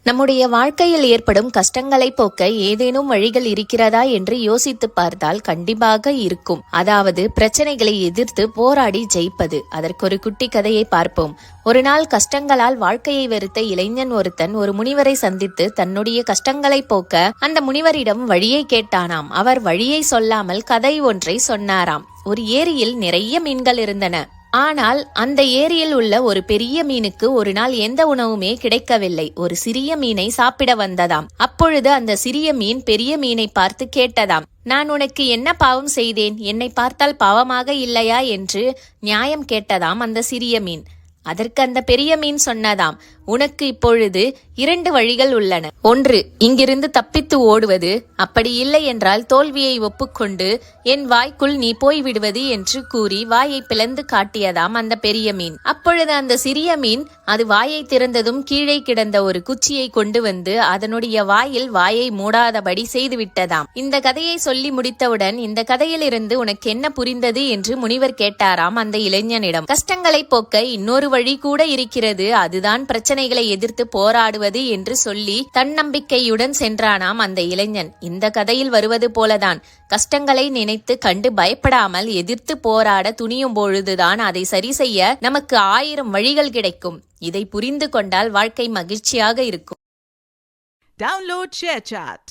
நம்முடைய வாழ்க்கையில் ஏற்படும் கஷ்டங்களை போக்க ஏதேனும் வழிகள் இருக்கிறதா என்று யோசித்து பார்த்தால் கண்டிப்பாக இருக்கும். அதாவது பிரச்சனைகளை எதிர்த்து போராடி ஜெயிப்பது. அதற்கு ஒரு குட்டி கதையை பார்ப்போம். ஒரு நாள் கஷ்டங்களால் வாழ்க்கையை வெறுத்த இளைஞன் ஒருத்தன் ஒரு முனிவரை சந்தித்து தன்னுடைய கஷ்டங்களை போக்க அந்த முனிவரிடம் வழியை கேட்டானாம். அவர் வழியை சொல்லாமல் கதை ஒன்றை சொன்னாராம். ஒரு ஏரியில் நிறைய மீன்கள் இருந்தன. ஆனால் அந்த ஏரியில் உள்ள ஒரு பெரிய மீனுக்கு ஒரு நாள் எந்த உணவுமே கிடைக்கவில்லை. ஒரு சிறிய மீனை சாப்பிட வந்ததாம். அப்பொழுது அந்த சிறிய மீன் பெரிய மீனை பார்த்து கேட்டதாம், நான் உனக்கு என்ன பாவம் செய்தேன்? என்னை பார்த்தால் பாவமாக இல்லையா என்று நியாயம் கேட்டதாம் அந்த சிறிய மீன். அதற்கு அந்த பெரிய மீன் சொன்னதாம், உனக்கு இப்பொழுது 2 வழிகள் உள்ளன. ஒன்று, இங்கிருந்து தப்பித்து ஓடுவது. அப்படி இல்லை என்றால் தோல்வியை ஒப்புக்கொண்டு என் வாய்க்குள் நீ போய்விடுவது என்று கூறி வாயை பிளந்து காட்டியதாம் அந்த பெரிய மீன். அப்பொழுது அந்த சிறிய மீன் அது வாயை திறந்ததும் கீழே கிடந்த ஒரு குச்சியை கொண்டு வந்து அதனுடைய வாயில் வாயை மூடாதபடி செய்துவிட்டதாம். இந்த கதையை சொல்லி முடித்தவுடன், இந்த கதையிலிருந்து உனக்கு என்ன புரிந்தது என்று முனிவர் கேட்டாராம் அந்த இளைஞனிடம். கஷ்டங்களை போக்க இன்னொரு வழி கூட இருக்கிறது, அதுதான் பிரச்சனைகளை எதிர்த்து போராடுவது என்று சொல்லி தன்னம்பிக்கையுடன் சென்றானாம் அந்த இளைஞன். இந்த கதையில் வருவது போலதான், கஷ்டங்களை நினைத்து கண்டு பயப்படாமல் எதிர்த்து போராட துணியும் பொழுதுதான் அதை சரி செய்ய நமக்கு 1000 வழிகள் கிடைக்கும். இதை புரிந்து கொண்டால் வாழ்க்கை மகிழ்ச்சியாக இருக்கும். Download ShareChat.